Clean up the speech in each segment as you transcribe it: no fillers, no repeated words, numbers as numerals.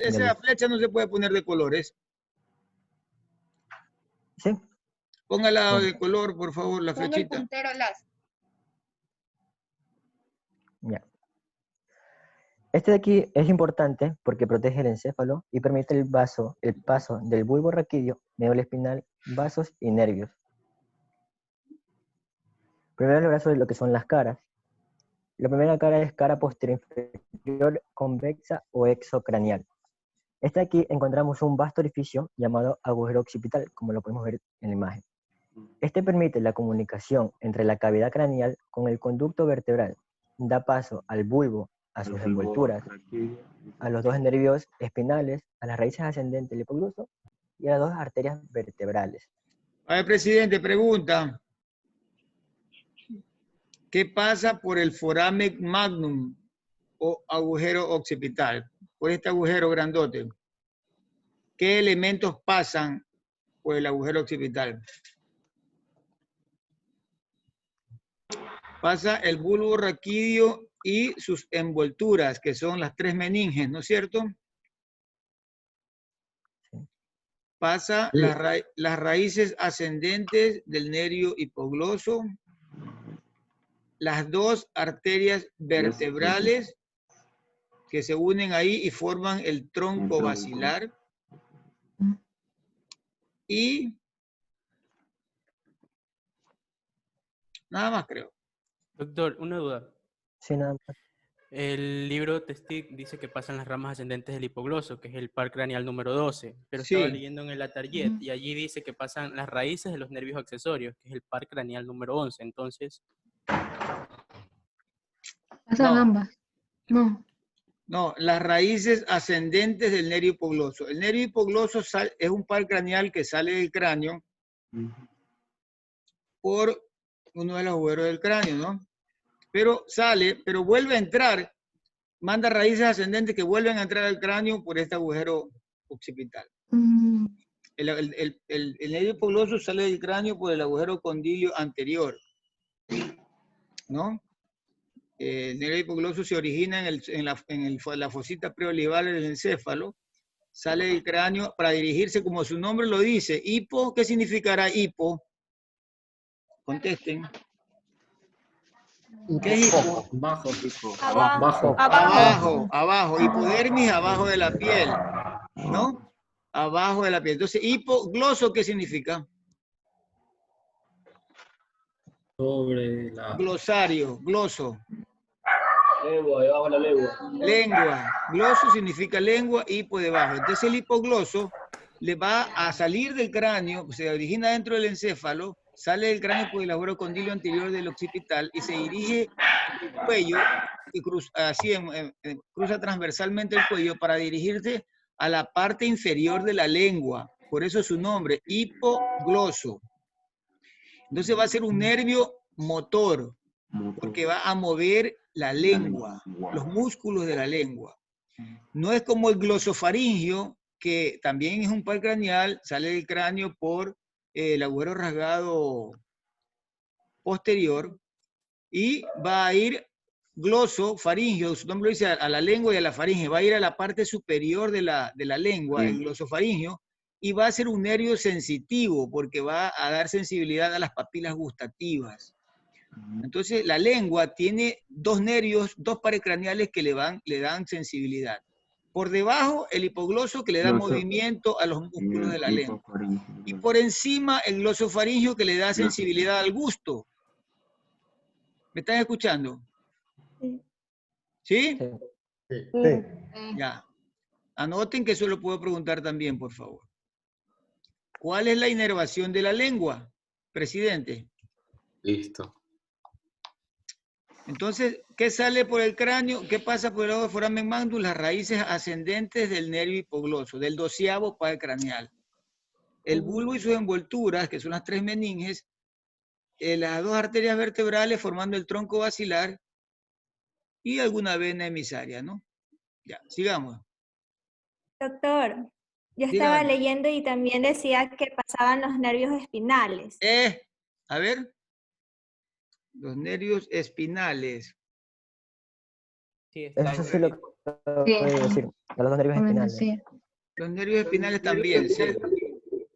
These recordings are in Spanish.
esa flecha no se puede poner de colores. ¿Sí? Póngala de color, por favor, la Ponga el flechita. puntero láser. Ya. Este de aquí es importante porque protege el encéfalo y permite el paso del bulbo raquídeo, médula espinal, vasos y nervios. Primero el brazo de lo que son las caras. La primera cara es cara posterior inferior convexa o exocranial. Aquí encontramos un vasto orificio llamado agujero occipital, como lo podemos ver en la imagen. Este permite la comunicación entre la cavidad craneal con el conducto vertebral. Da paso al bulbo, a sus envolturas, a los dos nervios espinales, a las raíces ascendentes del hipogloso y a las dos arterias vertebrales. A ver, presidente, pregunta. ¿Qué pasa por el foramen magnum o agujero occipital? Por este agujero grandote. ¿Qué elementos pasan por el agujero occipital? Pasa el bulbo raquídeo y sus envolturas, que son las 3 meninges, ¿no es cierto? Pasa las raíces ascendentes del nervio hipogloso, las 2 arterias vertebrales que se unen ahí y forman el tronco basilar, y nada más, creo. Doctor, una duda. Sí, nada más. El libro Testic dice que pasan las ramas ascendentes del hipogloso, que es el par craneal número 12, pero Sí. estaba leyendo en el Atarjet y allí dice que pasan las raíces de los nervios accesorios, que es el par craneal número 11. Entonces, Pasan ambas. No. No, las raíces ascendentes del nervio hipogloso. El nervio hipogloso es un par craneal que sale del cráneo por uno de los agujeros del cráneo, ¿no? Pero sale, pero vuelve a entrar, manda raíces ascendentes que vuelven a entrar al cráneo por este agujero occipital. El nervio hipogloso sale del cráneo por el agujero condilio anterior, ¿no? El nervio hipogloso se origina en la fosita preolivar del encéfalo, sale del cráneo para dirigirse, como su nombre lo dice, hipo. ¿Qué significará hipo? Contesten. ¿Qué es hipo? Abajo. Hipodermis, abajo de la piel, ¿no? Abajo de la piel. Entonces, hipogloso, ¿qué significa? Sobre la... Glosario, gloso. Lengua, debajo de la lengua. Lengua. Gloso significa lengua, hipo debajo. Entonces el hipogloso le va a salir del cráneo, se origina dentro del encéfalo, sale del cráneo por el agujero condilio anterior del occipital y se dirige el cuello, y cruza transversalmente el cuello para dirigirse a la parte inferior de la lengua. Por eso su nombre, hipogloso. Entonces va a ser un nervio motor, porque va a mover la lengua, los músculos de la lengua. No es como el glosofaringio, que también es un par craneal, sale del cráneo por el agujero rasgado posterior y va a ir glosofaringio, su nombre lo dice, a la lengua y a la faringe, va a ir a la parte superior de la lengua, el glosofaringio, y va a ser un nervio sensitivo porque va a dar sensibilidad a las papilas gustativas. Entonces, la lengua tiene 2 nervios, 2 pares craneales que le dan sensibilidad. Por debajo, el hipogloso que le da movimiento a los músculos de la lengua. Y por encima, el glosofaringio que le da sensibilidad al gusto. ¿Me están escuchando? ¿Sí? Sí. Ya. Anoten que eso lo puedo preguntar también, por favor. ¿Cuál es la inervación de la lengua, presidente? Listo. Entonces, ¿qué sale por el cráneo? ¿Qué pasa por el lado del foramen magnum? Las raíces ascendentes del nervio hipogloso, del 12º par craneal. El bulbo y sus envolturas, que son las 3 meninges, las 2 arterias vertebrales formando el tronco basilar y alguna vena emisaria, ¿no? Ya, sigamos. Doctor, yo estaba Dígame. leyendo y también decía que pasaban los nervios espinales. A ver. Los nervios espinales. sí, está Eso sí lo Sí, de decir, a los dos nervios también espinales. decía. Los nervios espinales también, sí.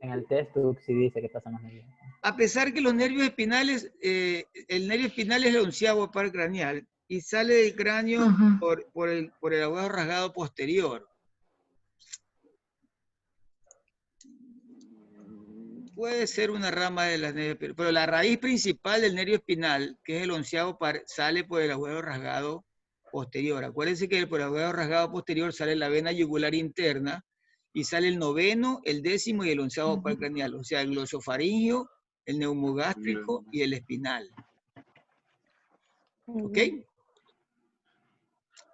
En el textbook sí dice que pasan los nervios. A pesar que los nervios espinales, el nervio espinal es el 11º par craneal y sale del cráneo Ajá. por el agujero rasgado posterior. Puede ser una rama de las nervios espinales, pero la raíz principal del nervio espinal, que es el 11º par, sale por el agujero rasgado posterior. Acuérdense que por el agujero rasgado posterior sale la vena yugular interna y sale el 9º, el 10º y el 11º par craneal, o sea, el glosofaringio, el neumogástrico y el espinal. ¿Ok?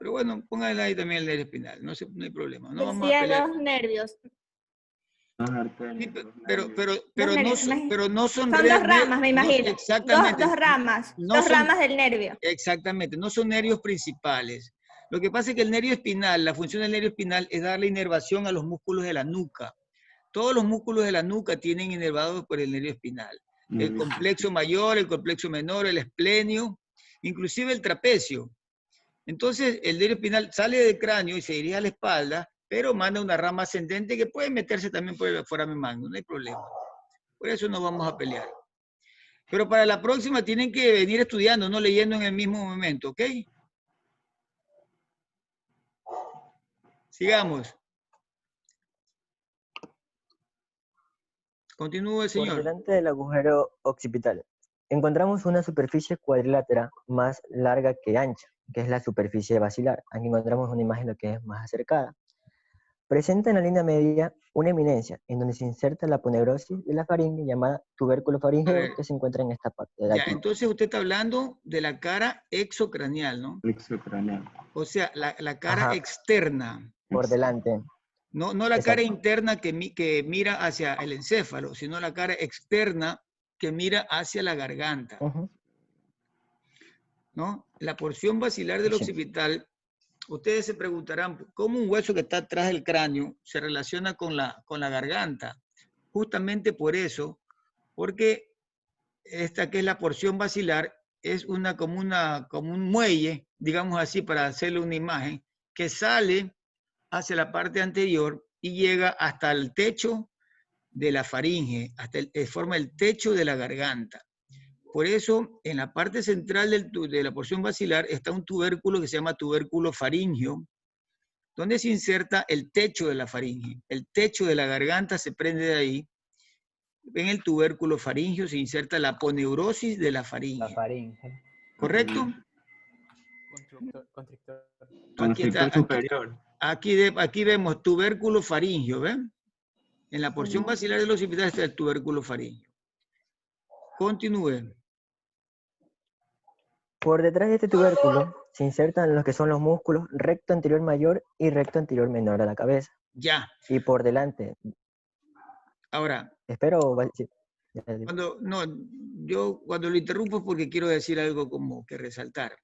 Pero bueno, pónganle ahí también el nervio espinal, no hay problema. No vamos a Decía pelear. dos nervios. Sí, pero Dos nervios, no son Son dos ramas, me imagino. Exactamente. Dos ramas. No Dos son- ramas del nervio. Exactamente, no son nervios principales. Lo que pasa es que el nervio espinal, la función del nervio espinal es darle inervación a los músculos de la nuca. Todos los músculos de la nuca tienen inervados por el nervio espinal. El complexo mayor, el complexo menor, el esplenio, inclusive el trapecio. Entonces, el nervio espinal sale del cráneo y se dirige a la espalda, pero manda una rama ascendente que puede meterse también por el foramen magnum, no hay problema. Por eso no vamos a pelear. Pero para la próxima tienen que venir estudiando, no leyendo en el mismo momento, ¿ok? Sigamos. Continúe, Por señor. delante del agujero occipital encontramos una superficie cuadrilátera más larga que ancha, que es la superficie basilar. Aquí encontramos una imagen lo que es más acercada. Presenta en la línea media una eminencia en donde se inserta la aponeurosis de la faringe llamada tubérculo A faríngeo ver. que se encuentra en esta parte de Ya, aquí. entonces usted está hablando de la cara exocraneal, ¿no? Exocraneal. O sea, la cara Ajá. externa. Por delante. No la Exacto. cara interna que mira hacia el encéfalo, sino la cara externa que mira hacia la garganta, Ujú. ¿no? La porción basilar del Sí. occipital, ustedes se preguntarán, ¿cómo un hueso que está atrás del cráneo se relaciona con la garganta? Justamente por eso, porque esta que es la porción basilar es como un muelle, digamos así, para hacerle una imagen, que sale hacia la parte anterior y llega hasta el techo de la faringe, forma el techo de la garganta. Por eso, en la parte central de la porción basilar está un tubérculo que se llama tubérculo faríngeo, donde se inserta el techo de la faringe. El techo de la garganta se prende de ahí. En el tubérculo faríngeo se inserta la aponeurosis de la La faringe. faringe. ¿Correcto? Constrictor. Aquí está, superior. aquí vemos tubérculo faríngeo, ¿ven? En la porción basilar del occipital está el tubérculo faríngeo. Continúe. Por detrás de este tubérculo se insertan los que son los músculos recto anterior mayor y recto anterior menor de la cabeza. Ya. Y por delante, Ahora, espero... sí. cuando lo interrumpo es porque quiero decir algo como que resaltar.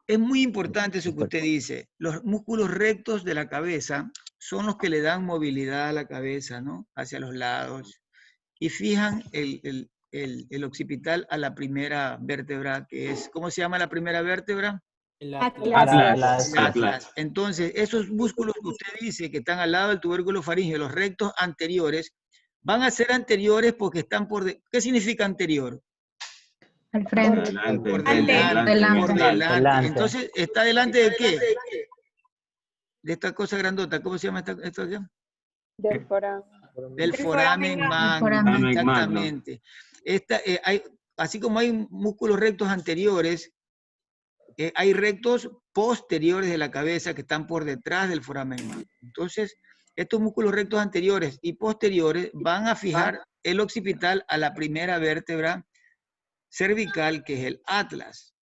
Es muy importante eso que usted dice. Los músculos rectos de la cabeza son los que le dan movilidad a la cabeza, ¿no? Hacia los lados. Y fijan el occipital a la primera vértebra, que es, ¿cómo se llama la primera vértebra? El Atlas. Atlas. Entonces, esos músculos que usted dice que están al lado del tubérculo faríngeo, los rectos anteriores, van a ser anteriores porque están ¿Qué significa anterior? Al frente. Adelante. Por Delante. delante. Por Delante. delante. Entonces, ¿está delante de qué? De esta cosa grandota. ¿Cómo se llama esto aquí? Del foramen. Del foramen magnum. foramen. Exactamente. Así como hay músculos rectos anteriores, hay rectos posteriores de la cabeza que están por detrás del foramen magnum. Entonces, estos músculos rectos anteriores y posteriores van a fijar el occipital a la primera vértebra cervical, que es el atlas.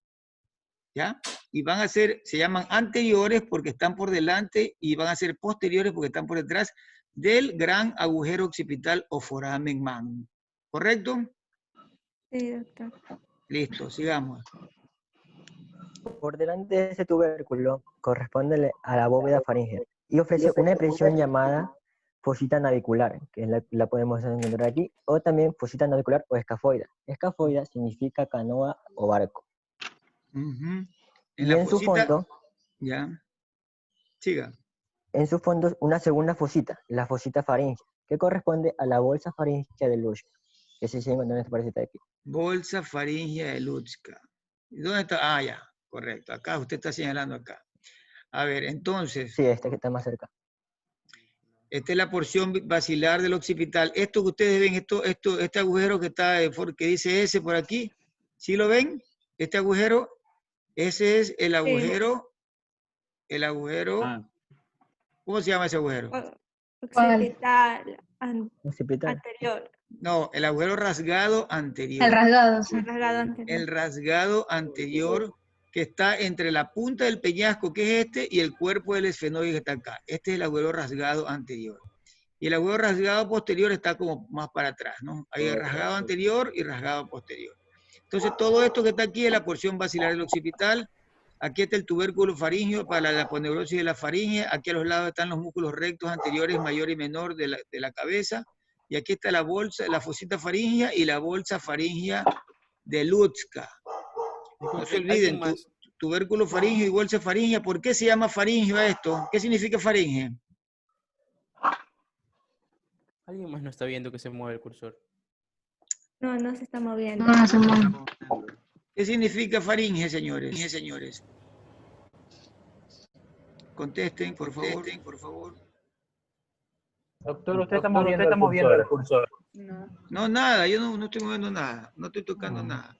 ¿Ya? Y van a ser, se llaman anteriores porque están por delante y van a ser posteriores porque están por detrás del gran agujero occipital o foramen magnum. ¿Correcto? Sí, doctor. Listo, sigamos. Por delante de ese tubérculo corresponde a la bóveda faríngea y ofrece una depresión llamada fosita navicular, que la podemos encontrar aquí, o también fosita navicular o escafoida. Escafoida significa canoa o barco. En Y la en su fosita, fondo, ya. Siga. En sus fondos una segunda fosita, la fosita faríngea, que corresponde a la bolsa faríngea de Lusch, que se sigue encontrando en esta parecita de aquí. Bolsa faríngea de Lutska. ¿Dónde está? Ah, ya, correcto. Acá, usted está señalando acá. A ver, entonces, Sí, esta que está más cerca. esta es la porción basilar del occipital. Esto que ustedes ven, este agujero que está, que dice S por aquí, ¿sí lo ven? Este agujero, ese es el agujero, Ah, ¿cómo se llama ese agujero? Occipital Occipital. anterior. No, el agujero rasgado anterior. El rasgado, sí. Rasgado anterior. El rasgado anterior que está entre la punta del peñasco, que es este, y el cuerpo del esfenoide que está acá. Este es el agujero rasgado anterior. Y el agujero rasgado posterior está como más para atrás, ¿no? Hay el rasgado anterior y rasgado posterior. Entonces, todo esto que está aquí es la porción basilar del occipital. Aquí está el tubérculo faríngeo para la aponeurosis de la faringe. Aquí a los lados están los músculos rectos anteriores, mayor y menor de la cabeza. Y aquí está la bolsa, la fosita faríngea y la bolsa faríngea de Lutska. No se olviden, tubérculo faríngeo y bolsa faríngea. ¿Por qué se llama faríngeo esto? ¿Qué significa faringe? ¿Alguien más no está viendo que se mueve el cursor? No, no se está moviendo. No, no se mueve. ¿Qué significa faringe, señores? Contesten, por favor. Doctor, usted está moviendo el cursor. No, nada, yo no estoy moviendo nada. No estoy tocando nada.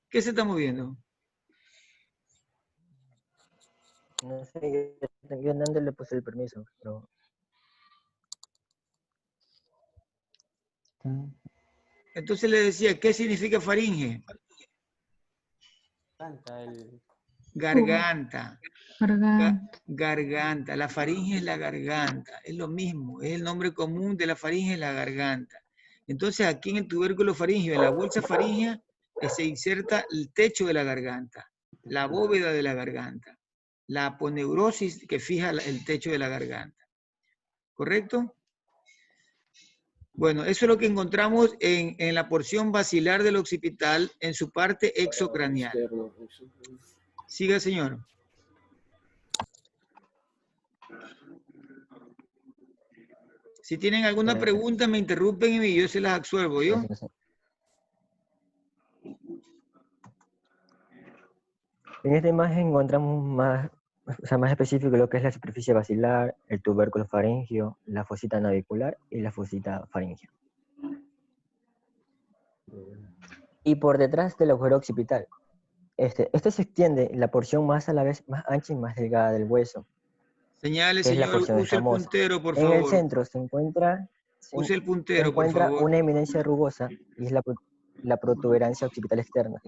¿Qué se está moviendo? No sé, yo Nando le puse el permiso, pero... Entonces le decía, ¿qué significa faringe? Garganta. Garganta. La faringe es la garganta. Es lo mismo. Es el nombre común de la faringe, la garganta. Entonces aquí en el tubérculo faríngeo, en la bolsa faríngea, se inserta el techo de la garganta, la bóveda de la garganta, la aponeurosis que fija el techo de la garganta. ¿Correcto? Bueno, eso es lo que encontramos en la porción basilar del occipital en su parte exocranial. Siga, señor. Si tienen alguna pregunta, me interrumpen y yo se las absuelvo, ¿yo? En esta imagen encontramos más específico lo que es la superficie basilar, el tubérculo faríngeo, la fosita navicular y la fosita faríngea. Y por detrás del agujero occipital, este se extiende la porción más a la vez más ancha y más delgada del hueso. Señale, que es la señor, porción use el escamosa. puntero, por favor. En el centro se encuentra, Use el puntero, por favor. una eminencia rugosa y es la protuberancia occipital externa.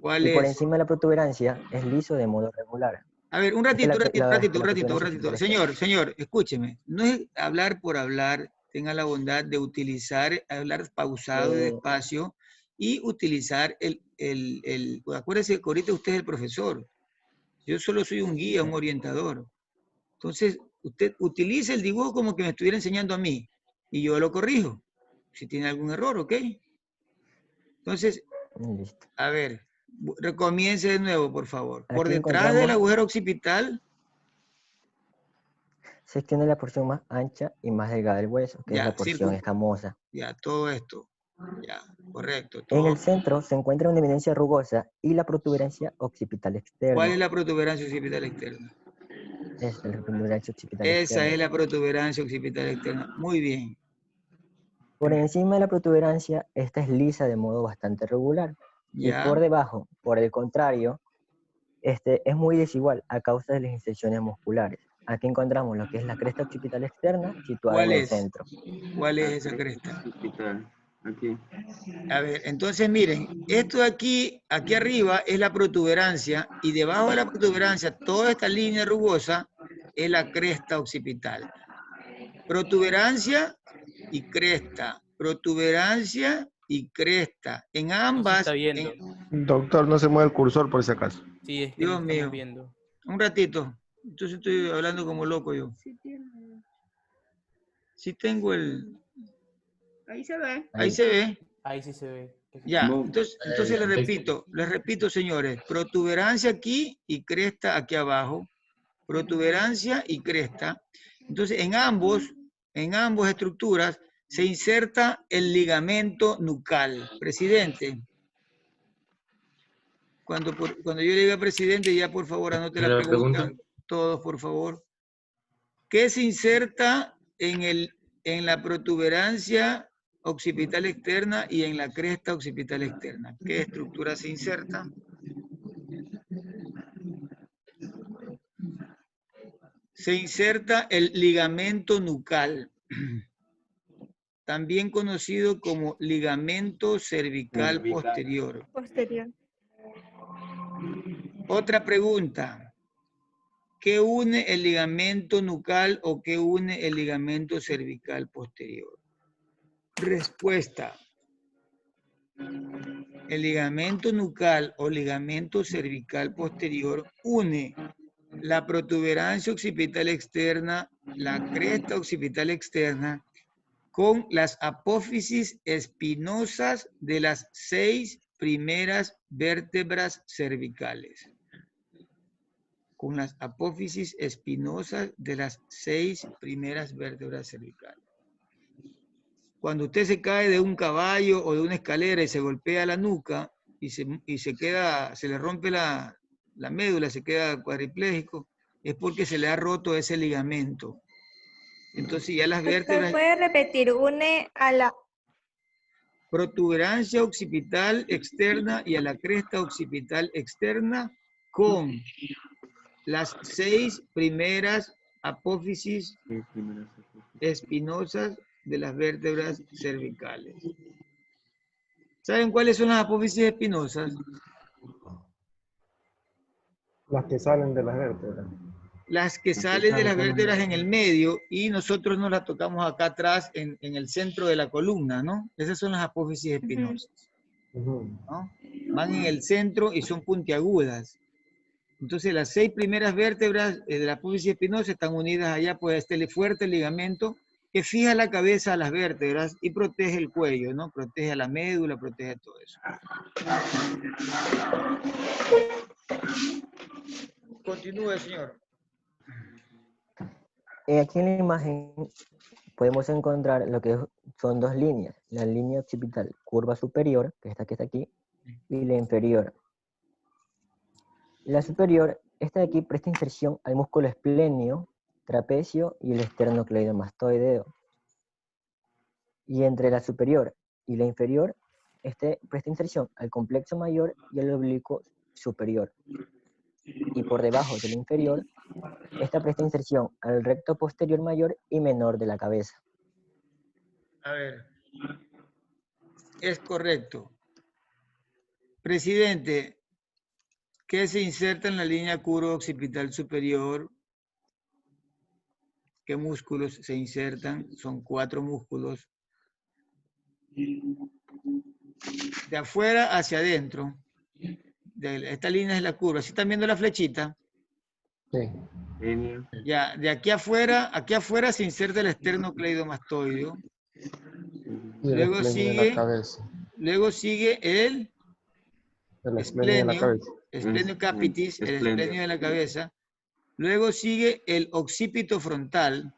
¿Cuál y por es? encima de la protuberancia es liso de modo regular. A ver, un ratito. Protuberancia Señor, escúcheme. No es hablar por hablar. Tenga la bondad de hablar pausado y despacio y utilizar acuérdese que ahorita usted es el profesor. Yo solo soy un guía, un orientador. Entonces, usted utilice el dibujo como que me estuviera enseñando a mí y yo lo corrijo si tiene algún error, ¿ok? Entonces, Listo. a ver, recomience de nuevo, por favor. Por Aquí detrás del agujero occipital se extiende la porción más ancha y más delgada del hueso, que es la porción escamosa. Ya, todo esto. Ya, correcto. En el centro se encuentra una eminencia rugosa y la protuberancia occipital externa. ¿Cuál es la protuberancia occipital externa? Esta es la protuberancia occipital externa. Esa es la protuberancia occipital externa. Muy bien. Por encima de la protuberancia, esta es lisa de modo bastante regular. Ya. Y por debajo, por el contrario, es muy desigual a causa de las inserciones musculares. Aquí encontramos lo que es la cresta occipital externa situada en el centro. ¿Cuál es esa cresta? Aquí. A ver, entonces miren, esto de aquí arriba es la protuberancia y debajo de la protuberancia, toda esta línea rugosa es la cresta occipital. Protuberancia y cresta, protuberancia y cresta. En ambas... No se está viendo. Doctor, no se mueve el cursor por si acaso. Sí, es que Dios mío. Viendo. Un ratito. Entonces estoy hablando como loco yo. Sí tengo el... Ahí se ve. Ahí se ve. Ahí sí se ve. Ya, entonces les repito, señores, protuberancia aquí y cresta aquí abajo. protuberancia y cresta. Entonces, en ambas estructuras se inserta el ligamento nucal. Presidente. Cuando yo le diga presidente, ya por favor anote la pregunta. Todos, por favor. ¿Qué se inserta en la protuberancia occipital externa y en la cresta occipital externa? ¿Qué estructura se inserta? Se inserta el ligamento nucal, también conocido como ligamento cervical posterior. Otra pregunta. ¿Qué une el ligamento nucal o qué une el ligamento cervical posterior? Respuesta. El ligamento nucal o ligamento cervical posterior une la protuberancia occipital externa, la cresta occipital externa, con las apófisis espinosas de las 6 primeras vértebras cervicales. Con las apófisis espinosas de las 6 primeras vértebras cervicales. Cuando usted se cae de un caballo o de una escalera y se golpea la nuca y se le rompe la médula, se queda cuadripléjico, es porque se le ha roto ese ligamento. Entonces ya las vértebras... ¿Puede repetir? Une a la... Protuberancia occipital externa y a la cresta occipital externa con las 6 primeras apófisis espinosas de las vértebras cervicales. ¿Saben cuáles son las apófisis espinosas? Las que salen de las vértebras. Las que salen de las vértebras en el medio y nosotros nos las tocamos acá atrás en el centro de la columna, ¿no? Esas son las apófisis espinosas. ¿No? Van en el centro y son puntiagudas. Entonces las 6 primeras vértebras de la apófisis espinosa están unidas allá por este fuerte ligamento que fija la cabeza a las vértebras y protege el cuello, ¿no? Protege a la médula, protege todo eso. Continúe, señor. Aquí en la imagen podemos encontrar lo que son 2 líneas. La línea occipital curva superior, que está aquí, y la inferior. La superior, esta de aquí presta inserción al músculo esplenio, trapecio y el esternocleidomastoideo. Y entre la superior y la inferior, presta inserción al complexo mayor y al oblicuo superior. Y por debajo del inferior, esta presta inserción al recto posterior mayor y menor de la cabeza. A ver, es correcto. Presidente, ¿qué se inserta en la línea curva occipital superior? ¿Qué músculos se insertan? Son 4 músculos. De afuera hacia adentro. Esta línea es la curva. ¿Sí están viendo la flechita? Sí. Ya, de aquí afuera se inserta el esternocleidomastoideo. Luego sigue el esplenio, esplenio capitis, el esplenio de la cabeza. Luego sigue el occipito frontal,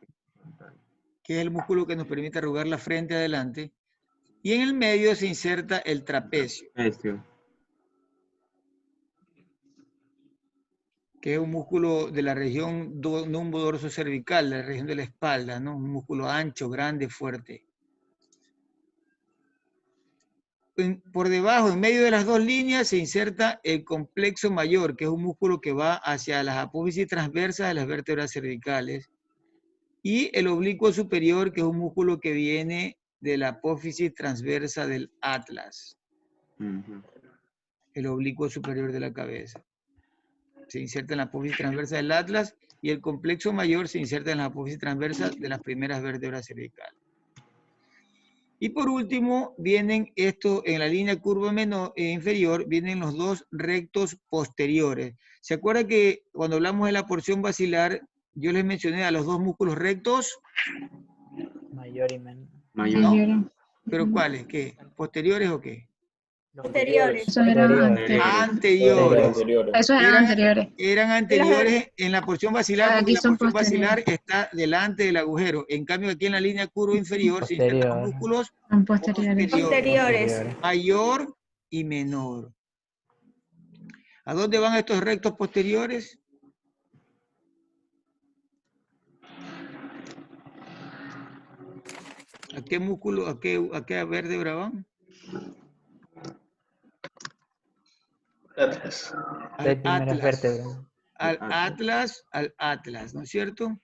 que es el músculo que nos permite arrugar la frente adelante. Y en el medio se inserta el trapecio, que es un músculo de la región numbo-dorso cervical, la región de la espalda, ¿no? Un músculo ancho, grande, fuerte. Por debajo, en medio de las 2 líneas, se inserta el complexo mayor, que es un músculo que va hacia las apófisis transversas de las vértebras cervicales. Y el oblicuo superior, que es un músculo que viene de la apófisis transversa del atlas. El oblicuo superior de la cabeza. Se inserta en la apófisis transversa del atlas y el complexo mayor se inserta en la apófisis transversa de las primeras vértebras cervicales. Y por último, vienen esto en la línea curva inferior, vienen los 2 rectos posteriores. ¿Se acuerda que cuando hablamos de la porción basilar, yo les mencioné a los 2 músculos rectos? Mayor y menor. Mayor. ¿Pero cuáles? ¿Qué? ¿Posteriores o qué? Posteriores. Esos eran Anteriores. Esos eran anteriores. Eran anteriores en la porción basilar, porque Aquí la son porción basilar posteriores. está delante del agujero. En cambio, aquí en la línea curva inferior se insertan los Posterior. músculos Son posteriores. Posteriores. mayor y menor. ¿A dónde van estos rectos posteriores? ¿A qué músculo, a qué vértebra van? Al primeras vértebras. Al atlas, ¿no es cierto?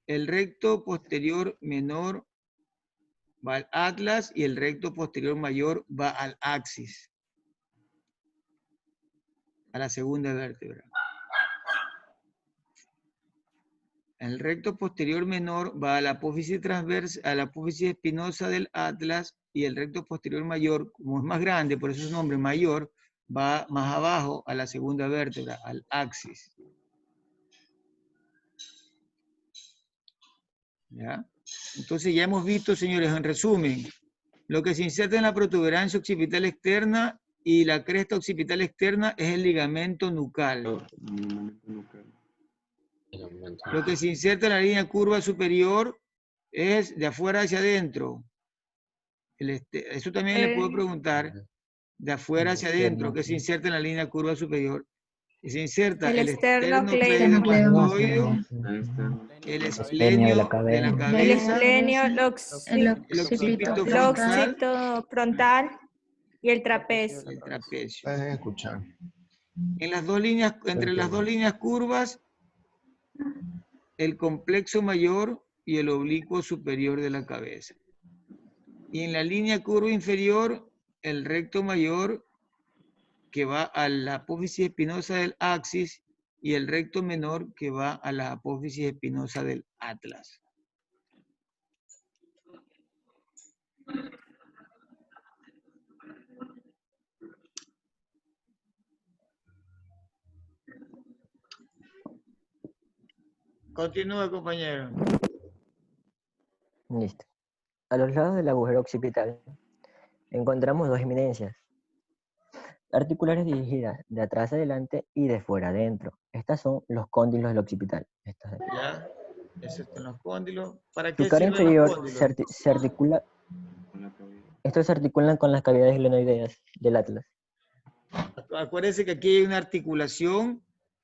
El recto posterior menor va al atlas y el recto posterior mayor va al axis, a la segunda vértebra. El recto posterior menor va a la apófisis transversa, a la apófisis espinosa del atlas, y el recto posterior mayor, como es más grande, por eso su nombre mayor, va más abajo a la segunda vértebra, al axis. ¿Ya? Entonces ya hemos visto, señores, en resumen, lo que se inserta en la protuberancia occipital externa y la cresta occipital externa es el ligamento nucal. Lo que se inserta en la línea curva superior es de afuera hacia adentro. Eso también le puedo preguntar, de afuera hacia adentro, que se inserta en la línea curva superior. Y se inserta el esternocleidomastoideo, el esplenio de la cabeza, el esplenio, el occipito frontal y el trapecio. El trapecio. Dejen escuchar. En las dos líneas, entre las dos líneas curvas, el complexo mayor y el oblicuo superior de la cabeza. Y en la línea curva inferior, el recto mayor que va a la apófisis espinosa del axis y el recto menor que va a la apófisis espinosa del atlas. Continúa, compañero. Listo. A los lados del agujero occipital encontramos dos eminencias articulares dirigidas de atrás hacia adelante y de fuera adentro. Estas son los cóndilos del occipital. Ya, esos son los cóndilos. ¿Para Su qué cara sirven los inferior cóndilos? se articula. Estos se articulan con las cavidades glenoideas del atlas. Acuérdense que aquí hay una articulación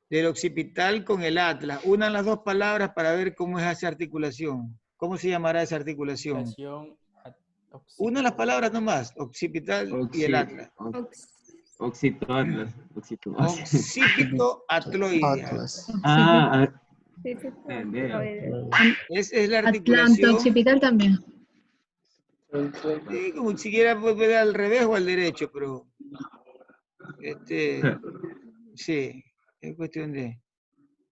del occipital con el atlas. Unan las dos palabras para ver cómo es esa articulación. ¿Cómo se llamará esa articulación? Una de las palabras nomás, occipital y el atlas. Occipitoatlas. Occipito atloidea. Esa es la articulación. Atlanto-occipital también. Sí, como siquiera puede ver al revés o al derecho, pero sí, es cuestión de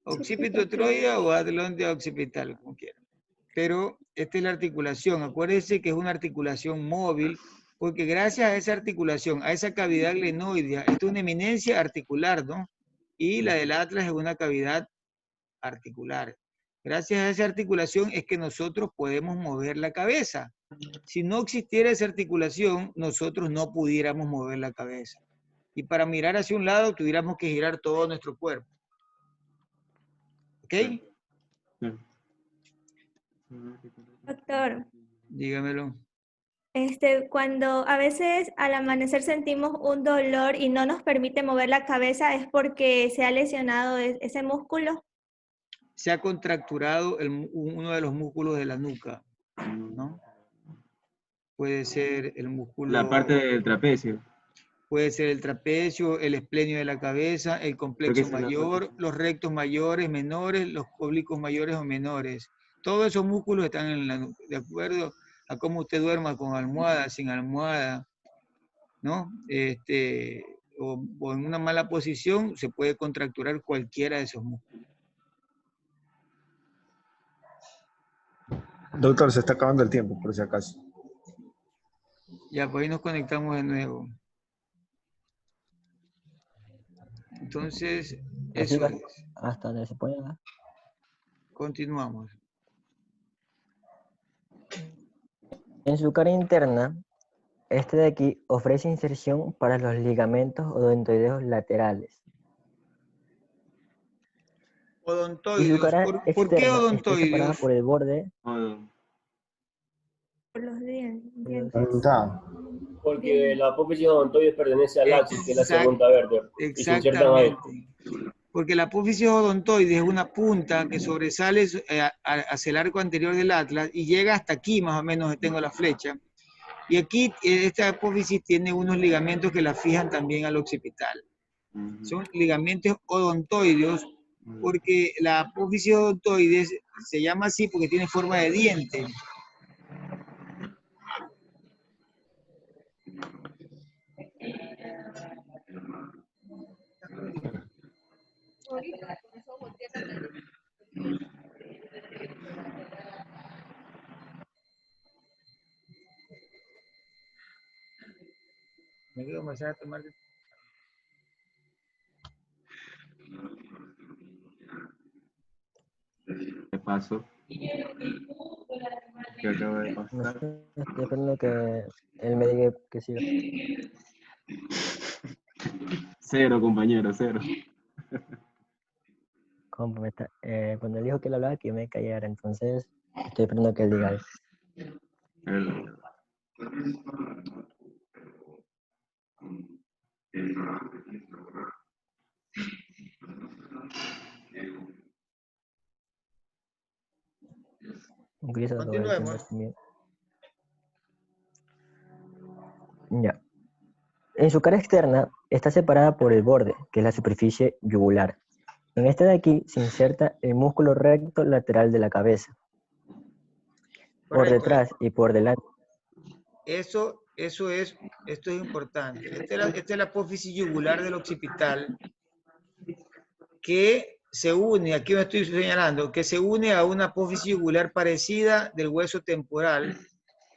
occipito troida o atlante occipital, como quieran. Pero esta es la articulación. Acuérdense que es una articulación móvil, porque gracias a esa articulación, a esa cavidad glenoidea, esta es una eminencia articular, ¿no? Y la del atlas es una cavidad articular. Gracias a esa articulación es que nosotros podemos mover la cabeza. Si no existiera esa articulación, nosotros no pudiéramos mover la cabeza. Y para mirar hacia un lado, tuviéramos que girar todo nuestro cuerpo. ¿Ok? Doctor. Dígamelo. Cuando a veces al amanecer sentimos un dolor y no nos permite mover la cabeza, ¿es porque se ha lesionado ese músculo? Se ha contracturado uno de los músculos de la nuca, ¿no? Puede ser el músculo... La parte del trapecio. Puede ser el trapecio, el esplenio de la cabeza, el complexo mayor, los rectos mayores, menores, los oblicuos mayores o menores. Todos esos músculos están en la nuca, de acuerdo a cómo usted duerma, con almohada, sin almohada, ¿no? O en una mala posición, se puede contracturar cualquiera de esos músculos. Doctor, se está acabando el tiempo, por si acaso. Ya, pues ahí nos conectamos de nuevo. Entonces, eso es. Hasta donde se pueda. Continuamos. En su cara interna Este de aquí ofrece inserción para los ligamentos odontoideos laterales. Y su Odontoideos. cara ¿Por qué externa está separada odontoideos? por el borde. Por los dientes. La mitad. Porque la apófisis odontoides pertenece al axis, que es la segunda vértebra. Y se insertan ahí. Exactamente. Porque la apófisis odontoides es una punta que sobresale hacia el arco anterior del atlas y llega hasta aquí, más o menos, tengo la flecha. Y aquí, esta apófisis tiene unos ligamentos que la fijan también al occipital. Son ligamentos odontoideos, porque la apófisis odontoides se llama así porque tiene forma de diente. Me quiero comenzar a tomar. ¿Qué pasó? ¿Qué acaba de No pasar? sé, estoy esperando que él me diga que siga. Cero, compañero, cero. Cuando él dijo que él hablaba, que yo me callara. Entonces, estoy esperando que él diga eso. El- Incluso lo voy a Continuemos. entender también. Ya. En su cara externa está separada por el borde, que es la superficie yugular. En este de aquí se inserta el músculo recto lateral de la cabeza. Por Correcto. detrás y por delante. Esto es importante. Esta es la apófisis yugular del occipital que se une, aquí me estoy señalando, que se une a una apófisis yugular parecida del hueso temporal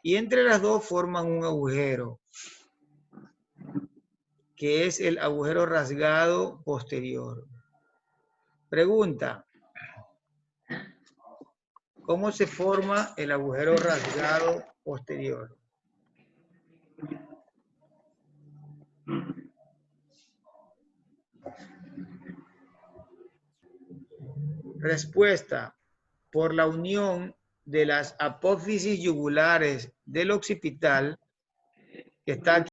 y entre las dos forman un agujero, que es el agujero rasgado posterior. Pregunta: ¿cómo se forma el agujero rasgado posterior? Respuesta: por la unión de las apófisis yugulares del occipital, que está aquí